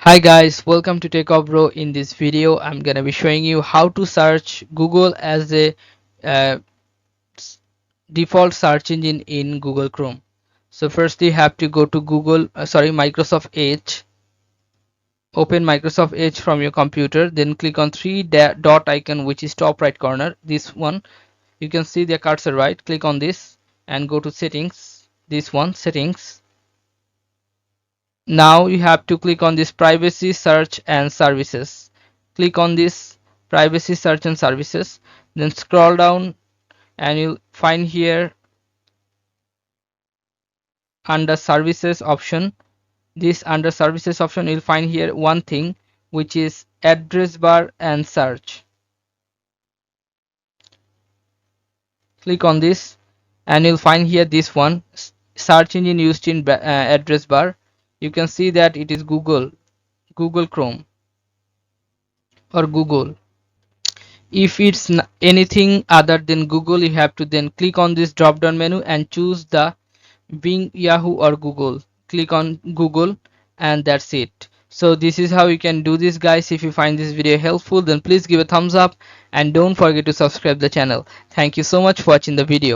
Hi guys, welcome to Techavro. In this video, I'm gonna be showing you how to search Google as a uh, default search engine in Google Chrome. So first you have to go to Microsoft Edge. Open Microsoft Edge from your computer, then click on dot icon which is top right corner. This one, you can see the cursor, right? Click on this and go to settings. This one, settings. Now you have to click on this privacy search and services. Click on this privacy search and services, then scroll down and you'll find here under services option. This under services option you'll find here one thing, which is address bar and search. Click on this and you'll find here this one, search engine used in address bar. You can see that it is Google Chrome or Google. If it's anything other than Google, you have to then click on this drop down menu and choose the Bing, Yahoo or Google. Click on Google and that's it. So this is how you can do this, guys. If you find this video helpful, then please give a thumbs up and don't forget to subscribe the channel. Thank you so much for watching the video.